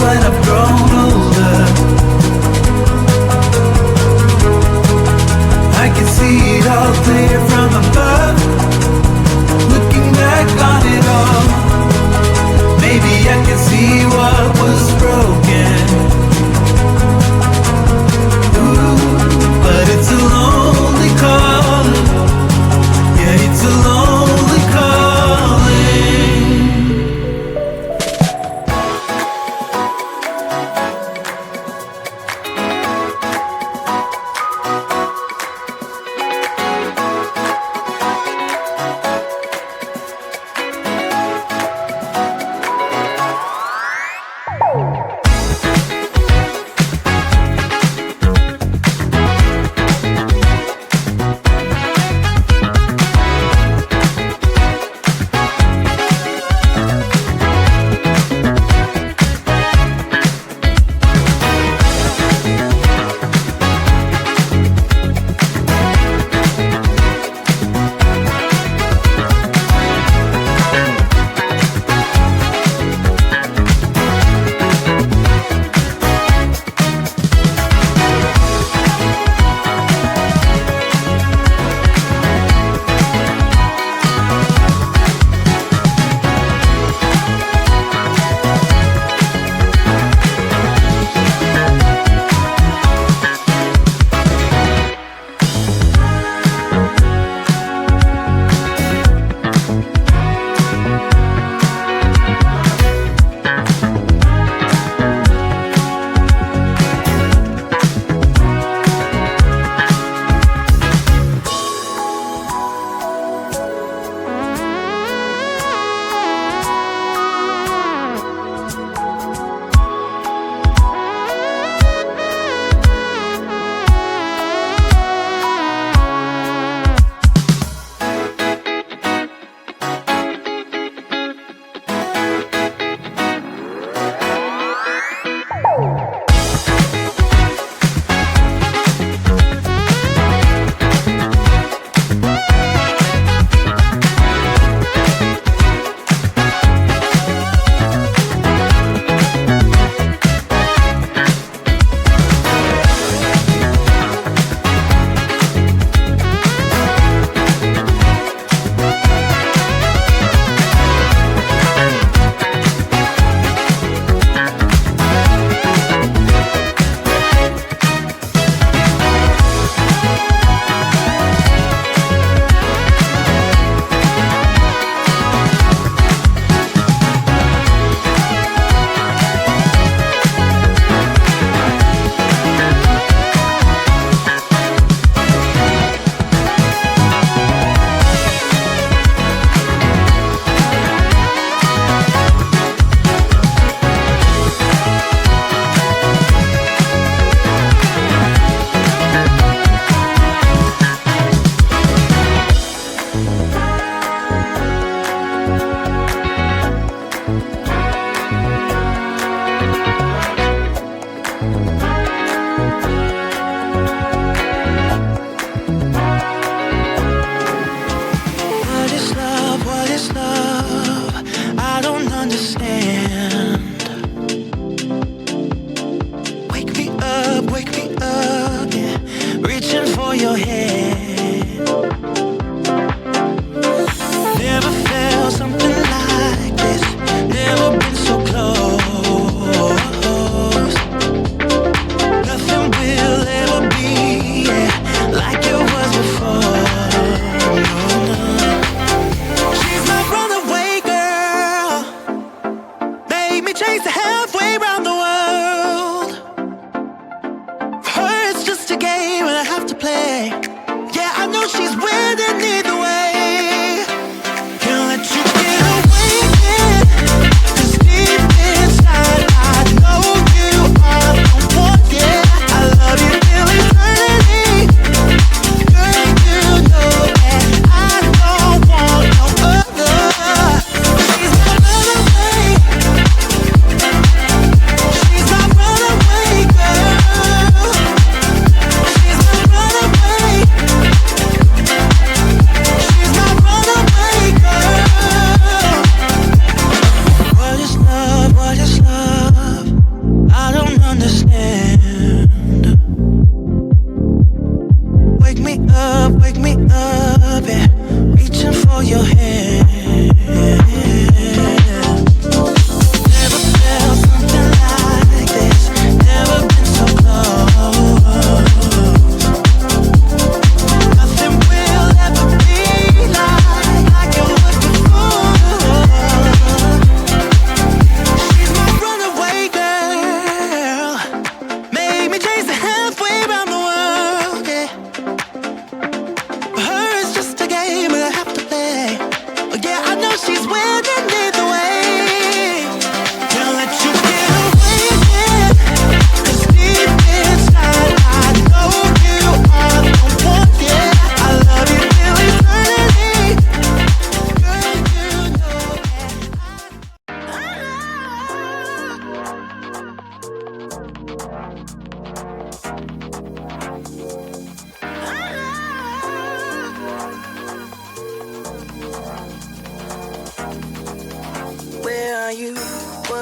when I've grown older. I can see it all clear from above, looking back on it all. Maybe I can see what was broken. Ooh, but it's a lonely calling. Yeah, it's a lonely calling.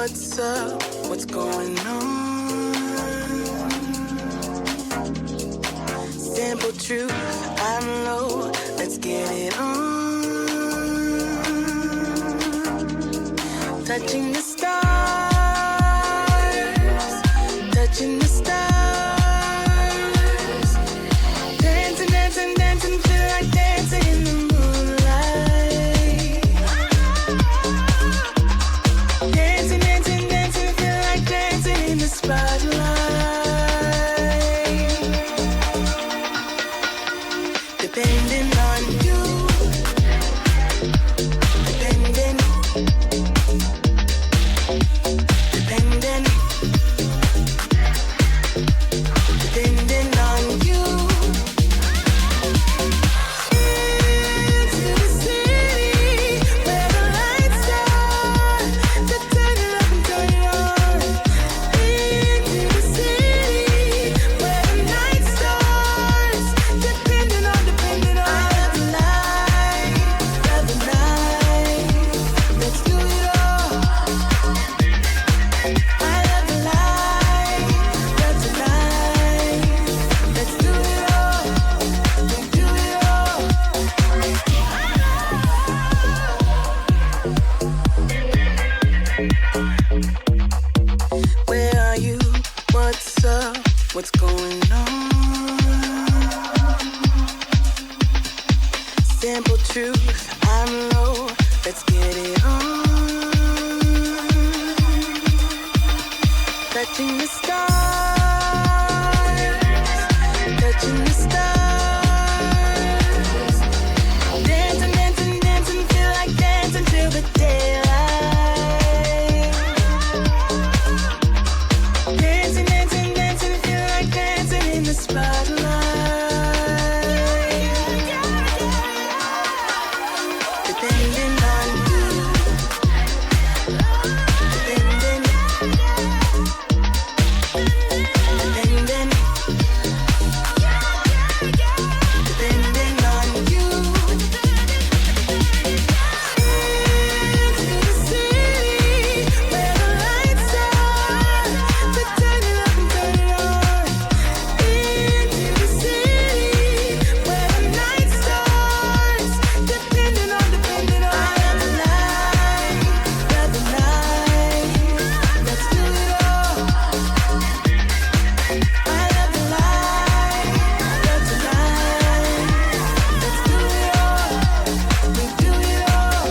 what's up, what's going on. Simple truth, I'm low, let's get it on. Touching the stars, touching the stars. Dancing, dancing, dancing, feel like dancing in the moonlight. Dancing, dancing, dancing, feel like dancing in the spotlight. Depending on you, depending, depending, depending on you. Into the city where the lights are, to turn it up and turn it on. Into the city where the night starts, depending on, depending on. I love the night, let's do it all. I love the night, let's do it all. We do it all. Where are you? What's up? What's going on? Simple truth, I'm low, let's get it on. Touching the stars, touching the stars. Dancing, dancing, dancing, feel like dancing till the daylight. Dancing, dancing, dancing, feel like dancing in the spotlight. Depending on you, depending, depending, depending on you. Into the city where the lights are, to turn it up and turn it on. Into the city where the night starts, depending on, depending on. I love the night, let's do it all. I love the light, let's do it all. We do it all.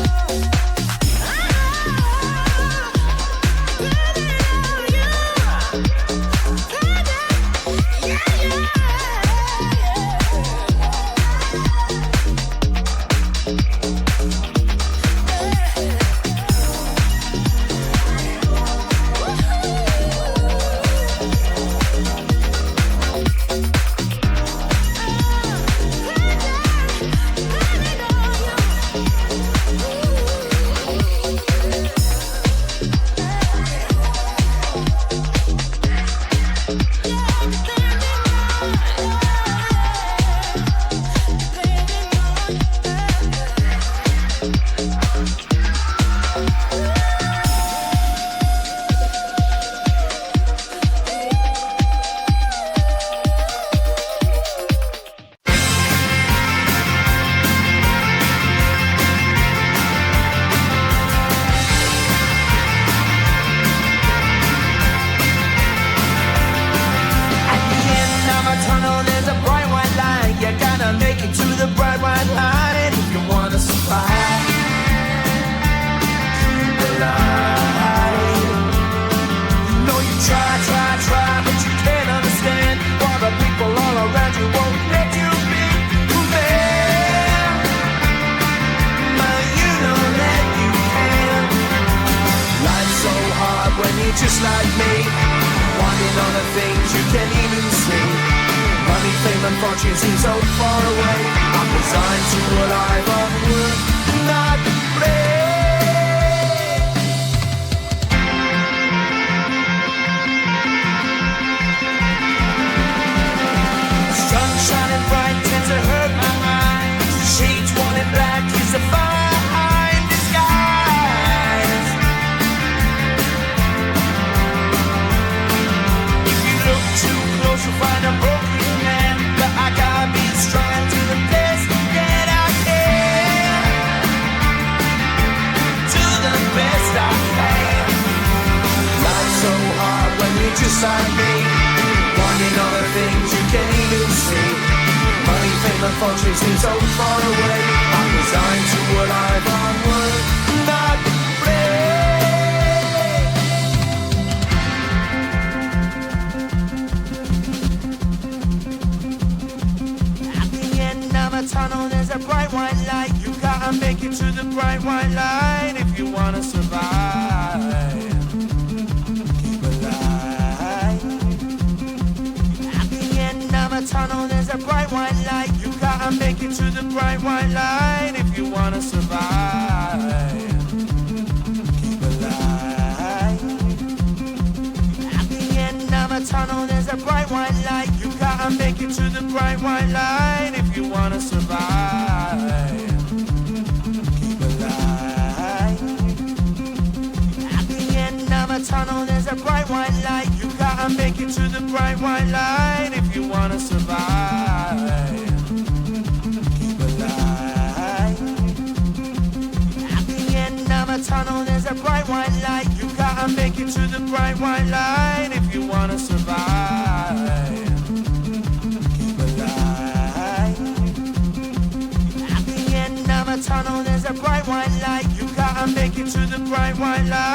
At the end of a tunnel, there's a bright white light. You gotta make it to the bright white light. And if you wanna survive, keep alive. You know you try, but you can't understand why the people all around you won't let you be who they are. But you know that you can. Life's so hard when you're just like me, wanting all the things you can't even see. Money, fame, and fortune seem so far away. I'm resigned to a life of work, not play. Sun shining bright tends to hurt my mind. Shades worn in black is a fine disguise. just like me, wanting all the things you can't even see. Money, fame, and fortune seem so far away. I'm resigned to what I've onward not At the end of a tunnel, there's a bright white light. You gotta make it to the bright white light if you wanna survive. Keep alive. At the end of a tunnel, there's a bright white light. You gotta make it to the bright white light if you wanna survive. Keep alive. At the end of a tunnel, there's a bright white light. You gotta make it to the bright white light if you wanna survive. Keep alive. At the end of a tunnel, there's a bright white light. You gotta make it to the bright white light if you wanna survive. Keep alive. At the end of a tunnel, there's a bright white light. You gotta make it to the bright white light if you wanna survive. Keep alive. At the end of a tunnel, there's a bright white light. You gotta make it to the bright white light.